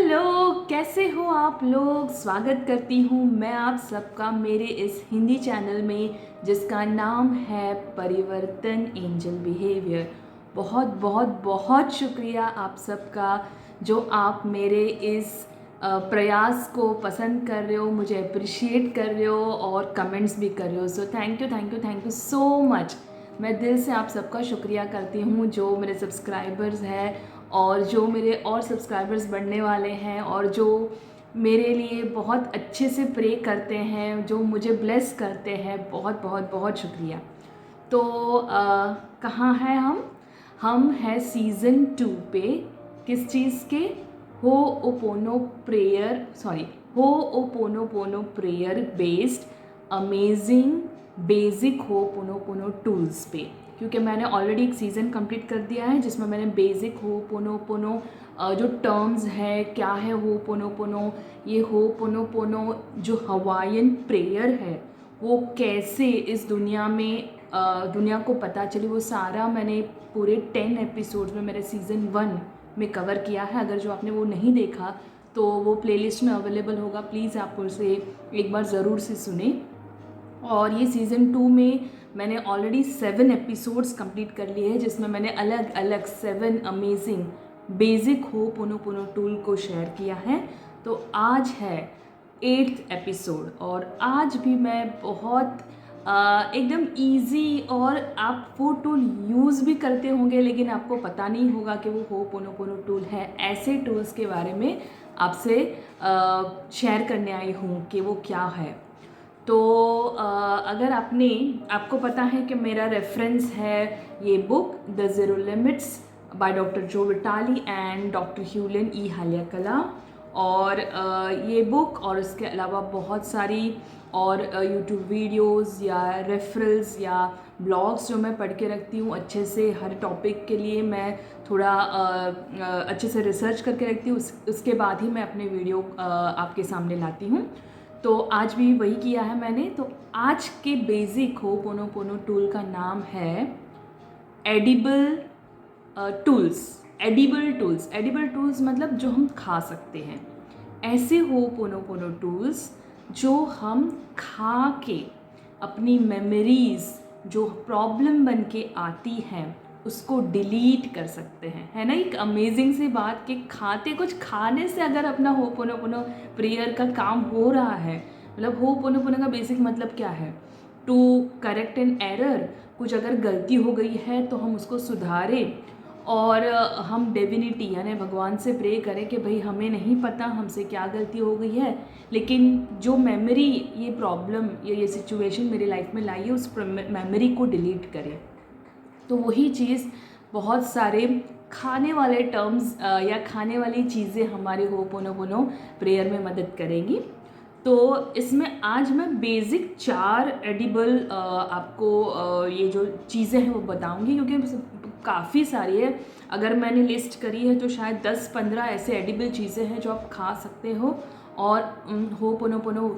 Hello, कैसे हो आप लोग। स्वागत करती हूँ मैं आप सबका मेरे इस हिंदी चैनल में जिसका नाम है परिवर्तन एंजल बिहेवियर। बहुत बहुत बहुत शुक्रिया आप सबका जो आप मेरे इस प्रयास को पसंद कर रहे हो, मुझे अप्रिशिएट कर रहे हो और कमेंट्स भी कर रहे हो। So thank you thank you thank you so much. मैं दिल से आप सबका शुक्रिया करती हूँ जो मेरे सब्सक्राइबर्स हैं और जो मेरे और सब्सक्राइबर्स बढ़ने वाले हैं और जो मेरे लिए बहुत अच्छे से प्रे करते हैं, जो मुझे ब्लेस करते हैं। बहुत बहुत बहुत शुक्रिया। तो कहाँ हैं हम हैं सीज़न 2 पे। किस चीज़ के? हो ओपोनो प्रेयर, सॉरी, हो ओपोनोपोनो प्रेयर बेस्ड अमेजिंग बेसिक हो पोनोपोनो टूल्स पे। क्योंकि मैंने ऑलरेडी एक सीज़न कंप्लीट कर दिया है जिसमें मैंने बेसिक हो पोनोपोनो जो टर्म्स है, क्या है हो पोनोपोनो, ये हो पोनोपोनो जो हवाईयन प्रेयर है वो कैसे इस दुनिया में दुनिया को पता चली, वो सारा मैंने पूरे 10 एपिसोड्स में मेरे सीज़न 1 में कवर किया है। अगर जो आपने वो नहीं देखा तो वो प्लेलिस्ट में अवेलेबल होगा, प्लीज़ आप उसे एक बार ज़रूर से सुने। और ये सीज़न 2 में मैंने ऑलरेडी 7 एपिसोड्स कंप्लीट कर लिए हैं जिसमें मैंने अलग अलग 7 अमेजिंग बेसिक हो पोनोपोनो टूल को शेयर किया है। तो आज है 8th एपिसोड और आज भी मैं बहुत एकदम इजी, और आप वो टूल यूज़ भी करते होंगे लेकिन आपको पता नहीं होगा कि वो हो पोनोपोनो टूल है। ऐसे टूल्स के बारे में आपसे शेयर करने आई हूँ कि वो क्या है। तो अगर आपको पता है कि मेरा रेफरेंस है ये book the zero limits by doctor जो विटाली एंड डॉक्टर ह्यूलिन ई हालियाकला। और ये बुक और इसके अलावा बहुत सारी और यूट्यूब वीडियोस या रेफरल्स या ब्लॉग्स जो मैं पढ़ के रखती हूँ अच्छे से, हर टॉपिक के लिए मैं थोड़ा अच्छे से रिसर्च करके रखती हूँ। उसके बाद ही मैं अपने वीडियो आपके सामने लाती हूँ। तो आज भी वही किया है मैंने। तो आज के बेसिक हो पोनोपोनो टूल का नाम है एडिबल टूल्स। एडिबल टूल्स मतलब जो हम खा सकते हैं। ऐसे हो पोनोपोनो टूल्स जो हम खा के अपनी मेमोरीज जो प्रॉब्लम बन के आती हैं उसको डिलीट कर सकते हैं। है ना एक अमेजिंग सी बात कि कुछ खाने से अगर अपना हो पोनोपोनो प्रेयर का काम हो रहा है। मतलब हो पोनोपोनो का बेसिक मतलब क्या है? To correct an error. कुछ अगर गलती हो गई है तो हम उसको सुधारें और हम डिविनिटी यानी भगवान से प्रे करें कि भाई हमें नहीं पता हमसे क्या गलती हो गई है, लेकिन जो मेमोरी ये प्रॉब्लम या ये सिचुएशन मेरी लाइफ में लाई है उस मेमोरी को डिलीट करें। तो वही चीज़ बहुत सारे खाने वाले टर्म्स या खाने वाली चीज़ें हमारे हो पोनोपोनो प्रेयर में मदद करेंगी। तो इसमें आज मैं बेसिक 4 एडिबल आपको ये जो चीज़ें हैं वो बताऊंगी, क्योंकि काफ़ी सारी है। अगर मैंने लिस्ट करी है तो शायद 10-15 ऐसे एडिबल चीज़ें हैं जो आप खा सकते हो और हो पोनोपोनो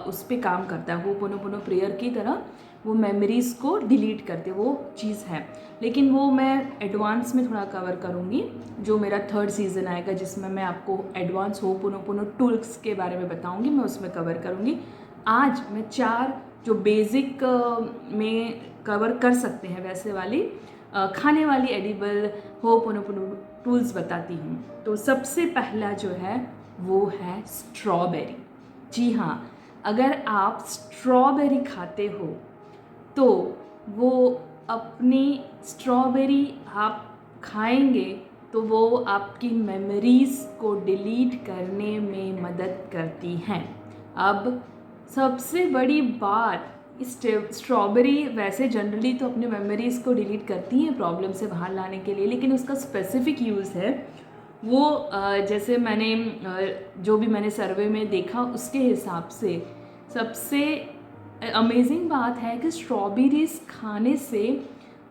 उस पर काम करता है। हो पोनोपोनो प्रेयर की तरह वो मेमोरीज़ को डिलीट करते वो चीज़ है। लेकिन वो मैं एडवांस में थोड़ा कवर करूँगी जो मेरा 3rd सीज़न आएगा जिसमें मैं आपको एडवांस हो पोनोपोनो टूल्स के बारे में बताऊँगी, मैं उसमें कवर करूँगी। आज मैं 4 जो बेसिक में कवर कर सकते हैं वैसे वाली खाने वाली एडिबल हो पोनोपोनो टूल्स बताती हूँ। तो सबसे पहला जो है वो है स्ट्रॉबेरी। जी हाँ, अगर आप स्ट्रॉबेरी खाते हो तो वो अपनी स्ट्रॉबेरी आप खाएंगे तो वो आपकी मेमोरीज़ को डिलीट करने में मदद करती हैं। अब सबसे बड़ी बात, स्ट्रॉबेरी वैसे जनरली तो अपने मेमोरीज़ को डिलीट करती हैं प्रॉब्लम से बाहर लाने के लिए, लेकिन उसका स्पेसिफिक यूज़ है वो जैसे मैंने जो भी मैंने सर्वे में देखा उसके हिसाब से सबसे अमेजिंग बात है कि स्ट्रॉबेरीज खाने से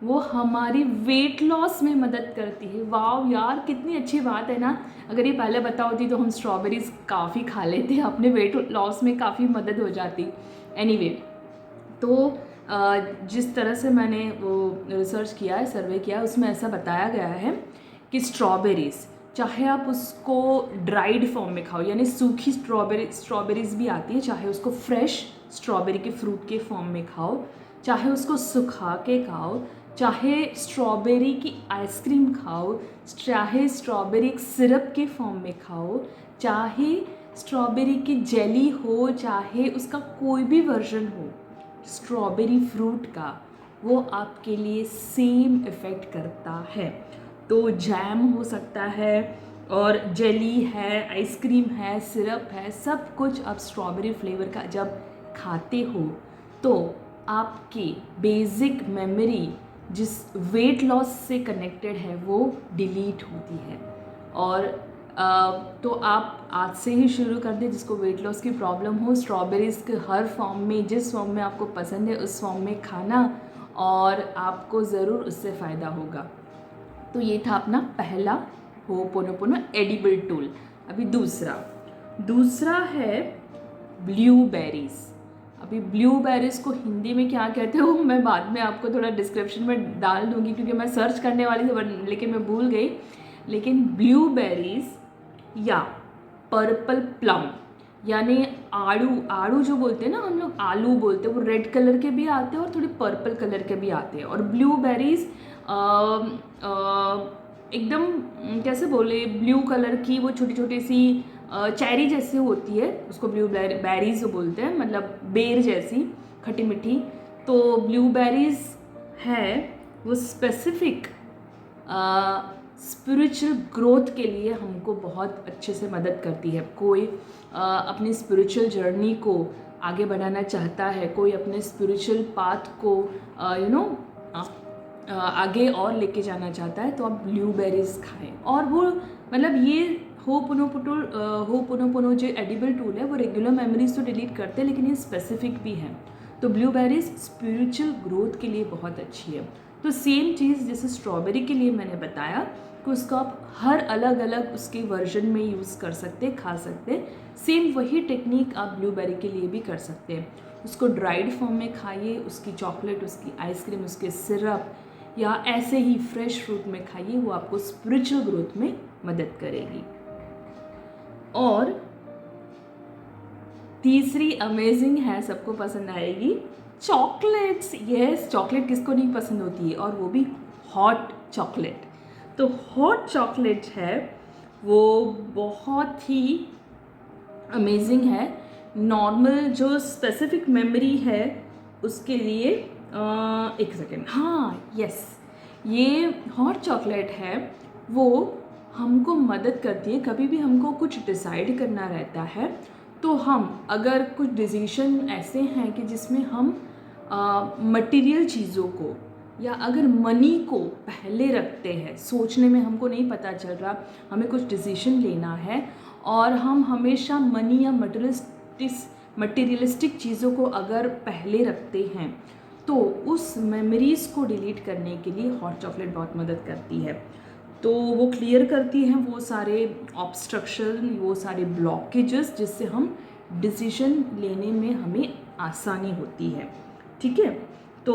वो हमारी वेट लॉस में मदद करती है। वाह यार, कितनी अच्छी बात है ना। अगर ये पहले पता होती तो हम स्ट्रॉबेरीज काफ़ी खा लेते, अपने वेट लॉस में काफ़ी मदद हो जाती। एनीवे, तो जिस तरह से मैंने वो रिसर्च किया है, सर्वे किया है, उसमें ऐसा बताया गया है कि स्ट्रॉबेरीज़ चाहे आप उसको ड्राइड फॉर्म में खाओ, यानी सूखी स्ट्रॉबेरीज भी आती है, चाहे उसको फ्रेश स्ट्रॉबेरी के फ्रूट के फॉर्म में खाओ, चाहे उसको सुखा के खाओ, चाहे स्ट्रॉबेरी की आइसक्रीम खाओ, चाहे स्ट्रॉबेरी सिरप के फॉर्म में खाओ, चाहे स्ट्रॉबेरी की जेली हो, चाहे उसका कोई भी वर्जन हो स्ट्रॉबेरी फ्रूट का, वो आपके लिए सेम इफ़ेक्ट करता है। तो जैम हो सकता है, और जेली है, आइसक्रीम है, सिरप है, सब कुछ आप स्ट्रॉबेरी फ्लेवर का जब खाते हो तो आपकी बेसिक मेमोरी जिस वेट लॉस से कनेक्टेड है वो डिलीट होती है। और तो आप आज से ही शुरू कर दें, जिसको वेट लॉस की प्रॉब्लम हो, स्ट्रॉबेरीज़ के हर फॉर्म में, जिस फॉर्म में आपको पसंद है उस फॉर्म में खाना, और आपको ज़रूर उससे फ़ायदा होगा। तो ये था अपना पहला होपोनोपोनो एडिबल टूल। अभी दूसरा है ब्लूबेरीज़। अभी ब्लूबेरीज़ को हिंदी में क्या कहते हो मैं बाद में आपको थोड़ा डिस्क्रिप्शन में डाल दूँगी, क्योंकि मैं सर्च करने वाली थी लेकिन मैं भूल गई। लेकिन ब्लूबेरीज़ या पर्पल प्लम, यानी आड़ू जो बोलते हैं ना हम लोग, आलू बोलते हैं, वो रेड कलर के भी आते हैं और थोड़े पर्पल कलर के भी आते हैं। और ब्लूबेरीज़ एकदम कैसे बोले, ब्लू कलर की, वो छोटी छोटी सी चेरी जैसी होती है, उसको ब्लूबेरीज बोलते हैं, मतलब बेर जैसी खट्टी मीठी। तो ब्लूबेरीज है वो स्पेसिफिक स्पिरिचुअल ग्रोथ के लिए हमको बहुत अच्छे से मदद करती है। कोई अपनी स्पिरिचुअल जर्नी को आगे बढ़ाना चाहता है, कोई अपने स्पिरिचुअल पाथ को आगे और लेके जाना चाहता है, तो आप ब्लूबेरीज खाएं। और वो मतलब ये होपोनोपोनो जो एडिबल टूल है वो रेगुलर मेमोरीज तो डिलीट करते हैं, लेकिन ये स्पेसिफिक भी हैं। तो ब्लूबेरीज स्पिरिचुअल ग्रोथ के लिए बहुत अच्छी है। तो सेम चीज़ जैसे स्ट्रॉबेरी के लिए मैंने बताया कि उसको आप हर अलग अलग उसके वर्जन में यूज़ कर सकते, खा सकते, सेम वही टेक्निक आप ब्लूबेरी के लिए भी कर सकते हैं। उसको ड्राइड फॉर्म में खाइए, उसकी चॉकलेट, उसकी आइसक्रीम, उसके सिरप, या ऐसे ही फ्रेश फ्रूट में खाइए, वो आपको स्पिरिचुअल ग्रोथ में मदद करेगी। और तीसरी अमेजिंग है, सबको पसंद आएगी, चॉकलेट्स। यस, चॉकलेट किसको नहीं पसंद होती है, और वो भी हॉट चॉकलेट। तो हॉट चॉकलेट है वो बहुत ही अमेजिंग है। नॉर्मल जो स्पेसिफिक मेमोरी है उसके लिए एक सेकेंड, हाँ यस, ये हॉट चॉकलेट है वो हमको मदद करती है। कभी भी हमको कुछ डिसाइड करना रहता है, तो हम अगर कुछ डिसीजन ऐसे हैं कि जिसमें हम मटेरियल चीज़ों को या अगर मनी को पहले रखते हैं, सोचने में हमको नहीं पता चल रहा, हमें कुछ डिसीजन लेना है और हम हमेशा मनी या मटेरियलिस्टिक चीज़ों को अगर पहले रखते हैं, तो उस मेमोरीज़ को डिलीट करने के लिए हॉट चॉकलेट बहुत मदद करती है। तो वो क्लियर करती हैं वो सारे ऑब्स्ट्रक्शन, वो सारे ब्लॉकेजेस, जिससे हम डिसीजन लेने में हमें आसानी होती है। ठीक है, तो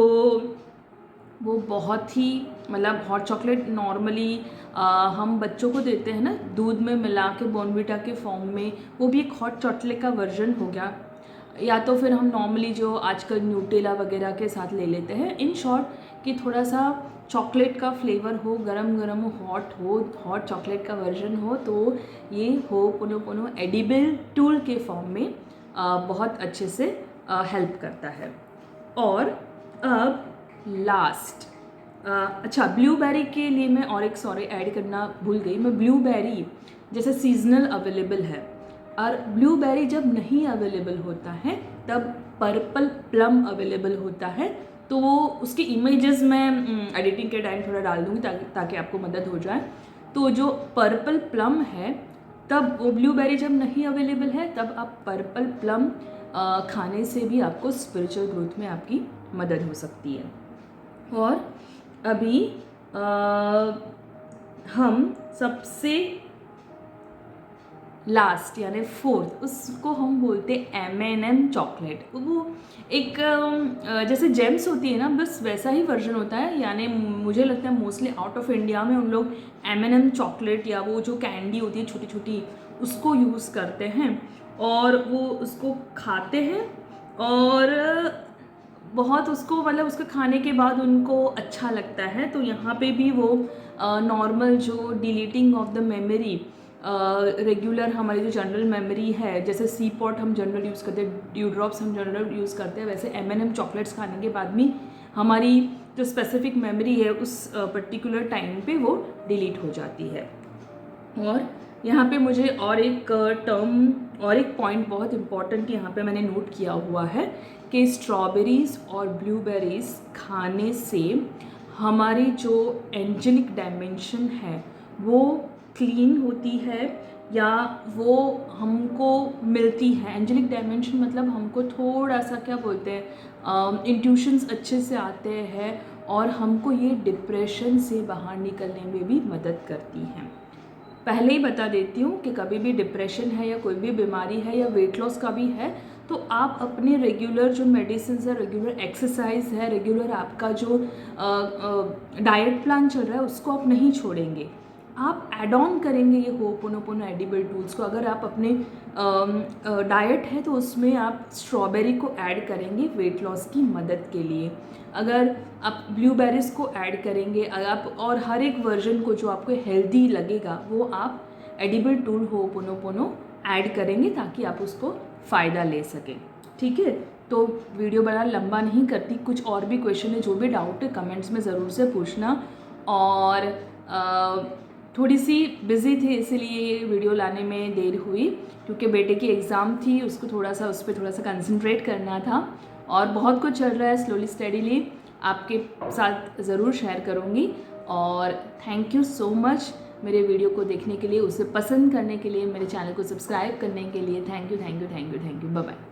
वो बहुत ही मतलब हॉट चॉकलेट नॉर्मली हम बच्चों को देते हैं ना, दूध में मिला के बॉर्नवीटा के फॉर्म में, वो भी एक हॉट चॉकलेट का वर्जन हो गया। या तो फिर हम नॉर्मली जो आजकल न्यूटेला वगैरह के साथ ले लेते हैं। इन शॉर्ट कि थोड़ा सा चॉकलेट का फ्लेवर हो, गरम गरम हॉट चॉकलेट का वर्जन हो, तो ये होपोनोपोनो एडिबल टूल के फॉर्म में बहुत अच्छे से हेल्प करता है। और अब लास्ट, अच्छा ब्लूबेरी के लिए मैं और एक ऐड करना भूल गई। मैं ब्लूबेरी जैसे सीजनल अवेलेबल है, और ब्लूबेरी जब नहीं अवेलेबल होता है तब पर्पल प्लम अवेलेबल होता है। तो वो उसकी इमेजेस मैं एडिटिंग के टाइम थोड़ा डाल दूँगी ताकि आपको मदद हो जाए। तो जो पर्पल प्लम है, तब वो ब्लूबेरी जब नहीं अवेलेबल है तब आप पर्पल प्लम खाने से भी आपको स्पिरिचुअल ग्रोथ में आपकी मदद हो सकती है। और अभी हम सबसे लास्ट यानी फोर्थ, उसको हम बोलते हैं M&M चॉकलेट। वो एक जैसे जेम्स होती है ना, बस वैसा ही वर्जन होता है। यानी मुझे लगता है मोस्टली आउट ऑफ इंडिया में उन लोग M&M चॉकलेट या वो जो कैंडी होती है छोटी छोटी, उसको यूज़ करते हैं और वो उसको खाते हैं और बहुत उसको मतलब उसको खाने के बाद उनको अच्छा लगता है। तो यहाँ पे भी वो नॉर्मल जो deleting of the memory, regular हमारी जो जनरल मेमोरी है, जैसे सी पॉट हम जनरल यूज़ करते हैं, ड्यू ड्रॉप्स हम जनरल यूज़ करते हैं, वैसे M&M चॉकलेट्स खाने के बाद भी हमारी जो स्पेसिफिक मेमोरी है उस पर्टिकुलर टाइम पे वो डिलीट हो जाती है। और यहाँ पे मुझे और एक टर्म और एक पॉइंट बहुत इम्पॉर्टेंट यहाँ पे मैंने नोट किया हुआ है कि स्ट्रॉबेरीज़ और ब्लूबेरीज़ खाने से हमारी जो एंजेलिक डायमेंशन है वो क्लीन होती है या वो हमको मिलती है। एंजेलिक डायमेंशन मतलब हमको थोड़ा सा क्या बोलते हैं, इंट्यूशंस अच्छे से आते हैं और हमको ये डिप्रेशन से बाहर निकलने में भी मदद करती हैं। पहले ही बता देती हूँ कि कभी भी डिप्रेशन है या कोई भी बीमारी है या वेट लॉस का भी है तो आप अपने रेगुलर जो मेडिसिन है, रेगुलर एक्सरसाइज है, रेगुलर आपका जो डाइट प्लान चल रहा है उसको आप नहीं छोड़ेंगे। आप ऐड ऑन करेंगे ये होपोनोपोनो एडिबल टूल्स को। अगर आप अपने डाइट है तो उसमें आप स्ट्रॉबेरी को ऐड करेंगे वेट लॉस की मदद के लिए। अगर आप ब्लूबेरीज़ को ऐड करेंगे आप, और हर एक वर्जन को जो आपको हेल्दी लगेगा वो आप एडिबल टूल होपोनोपोनो ऐड करेंगे ताकि आप उसको फ़ायदा ले सकें। ठीक है, तो वीडियो बड़ा लंबा नहीं करती, कुछ और भी क्वेश्चन है, जो भी डाउट है कमेंट्स में ज़रूर से पूछना। और थोड़ी सी बिज़ी थी इसीलिए ये वीडियो लाने में देर हुई, क्योंकि बेटे की एग्ज़ाम थी, उसको थोड़ा सा उस पर थोड़ा सा कंसंट्रेट करना था। और बहुत कुछ चल रहा है, स्लोली स्टडीली आपके साथ ज़रूर शेयर करूँगी। और थैंक यू सो मच मेरे वीडियो को देखने के लिए, उसे पसंद करने के लिए, मेरे चैनल को सब्सक्राइब करने के लिए। Thank you, thank you, thank you, thank you. Bye bye.